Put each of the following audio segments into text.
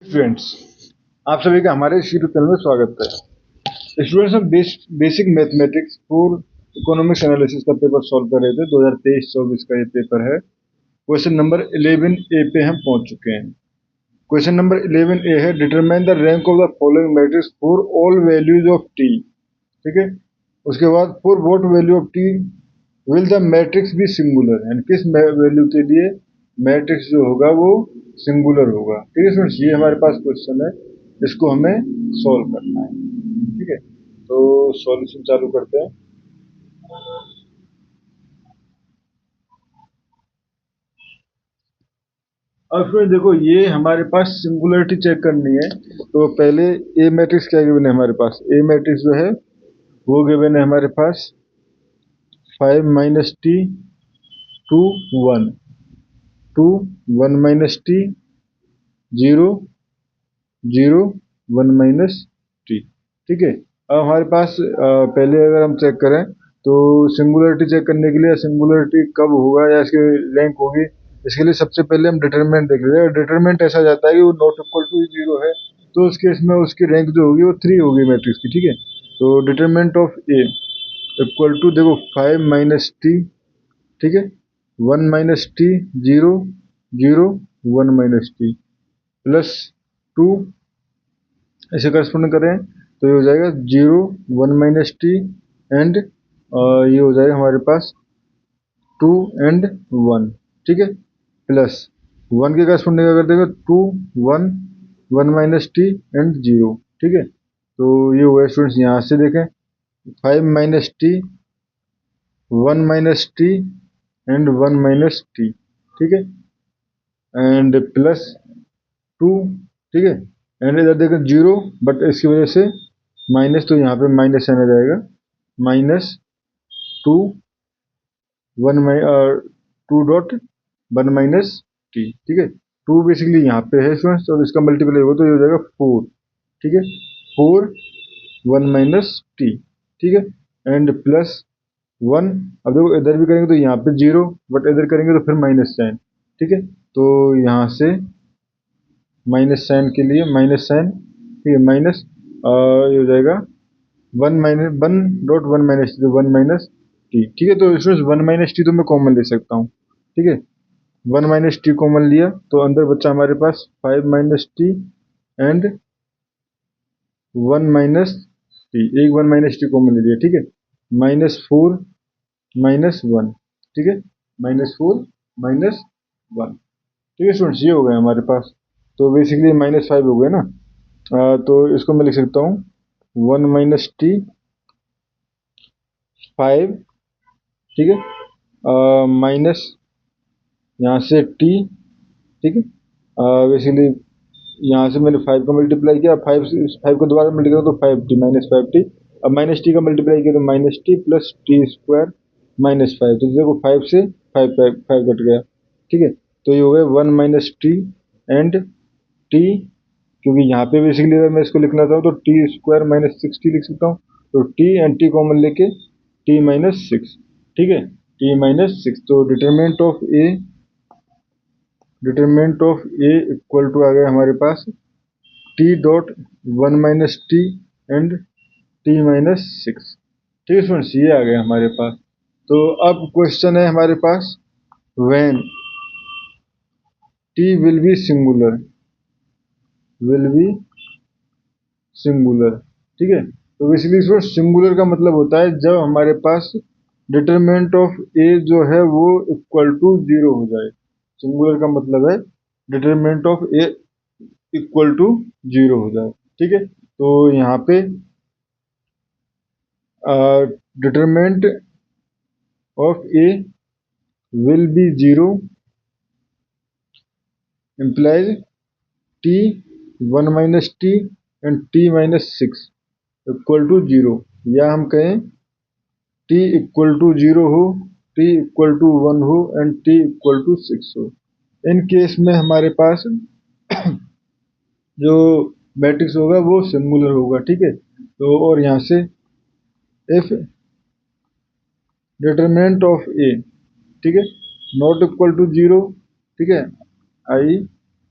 Students, आप सभी का हमारे इस यूट्यूब चैनल में स्वागत है। स्टूडेंट्स, हम basic mathematics for economics analysis का पेपर सॉल्व कर रहे थे। 2023-24 का ये पेपर है। क्वेश्चन नंबर 11A पे हम पहुंच चुके हैं। क्वेश्चन नंबर 11A है, determine the rank of the following matrix for all values of T. ठीक है, उसके बाद for what value of T will the matrix B singular, यानी किस वैल्यू के लिए मैट्रिक्स जो होगा वो सिंगुलर होगा। ठीक है स्टूडेंट्स, ये हमारे पास क्वेश्चन है, इसको हमें सॉल्व करना है। ठीक है, तो सॉल्यूशन चालू करते हैं। अब फिर देखो, ये हमारे पास सिंगुलरिटी चेक करनी है। तो पहले ए मैट्रिक्स क्या गिवन है हमारे पास। ए मैट्रिक्स जो है वो गिवन है हमारे पास 5 - t 2 1 2 1 - t 0 0 1 - t। ठीक है, अब हमारे पास पहले अगर हम चेक करें तो सिंगुलरिटी चेक करने के लिए सिंगुलरिटी कब होगा या इसकी रैंक होगी, इसके लिए सबसे पहले हम डिटरमिनेंट देख लेते हैं। डिटरमिनेंट ऐसा जाता है कि वो नॉट इक्वल टू 0 है, तो उस केस में उसकी रैंक जो होगी वो 3 होगी मैट्रिक्स की। ठीक है, तो determinant of A equal to देखो 5 - t, ठीक है, 1 - t 0 0 1 - t प्लस 2, ऐसे करस्पॉन्ड करें तो ये हो जाएगा 0 1 - t एंड ये हो जाएगा हमारे पास 2 एंड 1। ठीक है, प्लस 1 के करस्पॉन्डिंग अगर देखें 2 1 1 - t एंड 0। ठीक है, तो ये हुआ स्टूडेंट्स, यहाँ से देखें 5 - t 1 - t एंड 1 - t। ठीक है, एंड प्लस 2। ठीक है, एंड इधर देखें 0, बट इसकी वजह से माइनस, तो यहाँ पे माइनस आने जाएगा -2 1 2 डॉट 1 - t। ठीक है, 2 बेसिकली यहाँ पे है स्टूडेंट्स, और इसका मल्टीप्लाई होगा तो ये हो जाएगा 4। ठीक है, 4 1 - t। ठीक है, एंड प्लस 1। अब देखो इधर भी करेंगे तो यहाँ पे 0, बट इधर करेंगे तो फिर माइनस साइन। ठीक है, तो यहाँ से माइनस साइन के लिए माइनस साइन, ठीक है, माइनस ये हो जाएगा 1 - 1 - t ठीक है, तो इसमें 1 - t तो मैं कॉमन ले सकता हूँ। ठीक है, 1 - t कॉमन लिया तो अंदर बचा हमारे पास 5 - t एंड 1 - t, एक 1 - t कॉमन ले लिया। ठीक है, -4 -1। ठीक है, -4 -1। ठीक है स्टूडेंट्स, ये हो गया हमारे पास। तो बेसिकली -5 हो गया ना। तो इसको मैं लिख सकता हूँ 1 - t 5। ठीक है, माइनस यहाँ से t। ठीक है, बेसिकली यहाँ से मैंने 5 का मल्टीप्लाई किया, 5 को दोबारा मल्टीप्लाई करो तो 5t -5t। अब -t का मल्टीप्लाई किया तो -t प्लस t स्क्वायर -5। तो देखो 5 से 5 कट गया। ठीक है, तो ये हो गया 1 - t एंड t, क्योंकि यहाँ पे बेसिकली अगर मैं इसको लिखना चाहूँ तो t स्क्वायर -6t लिख सकता हूँ। तो t एंड t कॉमन लेके t -6। ठीक है, t -6। तो determinant of A equal to आ गया हमारे पास t dot 1 - t and t -6। ठीक है स्टूडेंट्स, ये आ गया हमारे पास। तो अब क्वेश्चन है हमारे पास, when t will be singular, will be singular. ठीक है, तो बेसिकली इसमें सिंगुलर का मतलब होता है जब हमारे पास डिटरमिनेंट ऑफ ए जो है वो इक्वल टू 0 हो जाए। सिंगुलर का मतलब है determinant of A equal to 0 हो जाए। ठीक है, तो यहाँ पे determinant of A will be 0 implies t 1 - t and t -6 equal to 0, या हम कहें t इक्वल टू 0 हो, t इक्वल टू 1 हो एंड t इक्वल टू 6 हो। इन केस में हमारे पास जो मैट्रिक्स होगा वो सिंगुलर होगा। ठीक है, तो और यहाँ से इफ डिटरमिनेंट ऑफ ए, ठीक है, नॉट इक्वल टू 0, ठीक है, I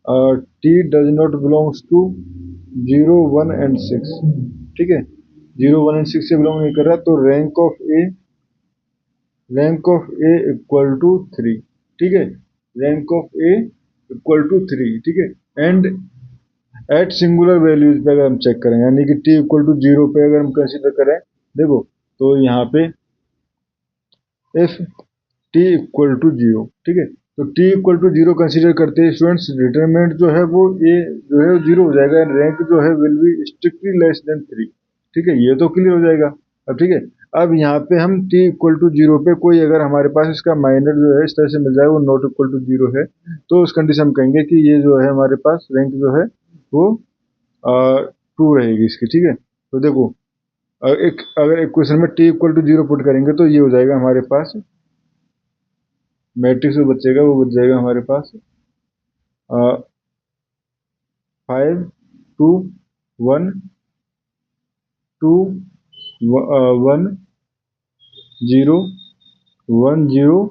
T does not belongs to 0, 1 and 6, ठीक है, 0, 1 एंड 6 से बिलोंग नहीं कर रहा, तो rank of A equal to 3, ठीक है, rank of A equal to 3, ठीक है, एंड एट सिंगुलर वैल्यूज पे अगर हम चेक करें, यानी कि टी इक्वल टू 0 पे अगर हम कंसीडर करें, देखो तो यहाँ पे इफ टी इक्वल टू 0, ठीक है, तो टी इक्वल टू 0 कंसीडर करते हैं स्टूडेंट्स, डिटरमिनेंट जो है वो ए जो है 0 हो जाएगा, एंड रैंक जो है will be strictly less than 3, ठीक है, ये तो क्लियर हो जाएगा। अब ठीक है, अब यहाँ पे हम टी इक्वल टू 0 पे कोई अगर हमारे पास इसका माइनर जो है इस तरह से मिल जाए, वो नॉट इक्वल टू 0 है, तो उस कंडीशन हम कहेंगे कि ये जो है हमारे पास रैंक जो है वो 2 रहेगी इसकी, ठीक है। तो देखो एक अगर इक्वेशन में टी इक्वल टू 0 पुट करेंगे तो ये हो जाएगा हमारे पास, मैट्रिक्स जो बचेगा वो बच जाएगा हमारे पास 5, 2, 1, 2, 1, 0, 1, 0,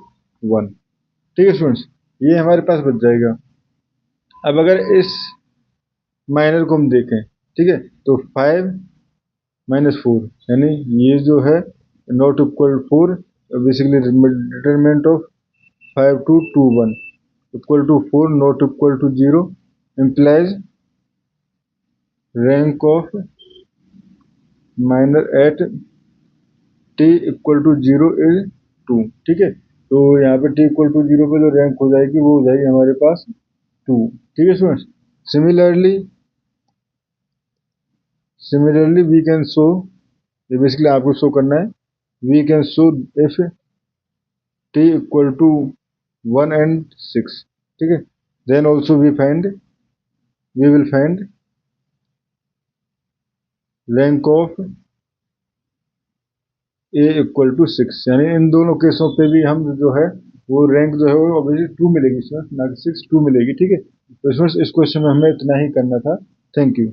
1, ठीक है स्टूडेंट्स, ये हमारे पास बच जाएगा। अब अगर इस माइनर को हम देखें, ठीक है, तो 5 माइनस 4, यानी ये जो है not equal 4, basically determinant of 5 to 2, 1 equal to 4 not equal to 0 implies rank of minor at t equal to 0 is 2, ठीक है, तो यहाँ पे टी इक्वल टू 0 पे जो रैंक हो जाएगी वो हो जाएगी हमारे पास 2, ठीक है students. Similarly we can show, ये बेसिकली आपको शो करना है, we can show if t equal to 1 and 6, ठीक है, then also we will find rank of A equal to 6, यानी इन दोनों केसों पे भी हम जो है वो रैंक जो है वो ऑब्वियसली 2 मिलेगी इसमें, ना कि 6, 2 मिलेगी, ठीक है। तो इसमें इस क्वेश्चन में हमें इतना ही करना था। Thank you.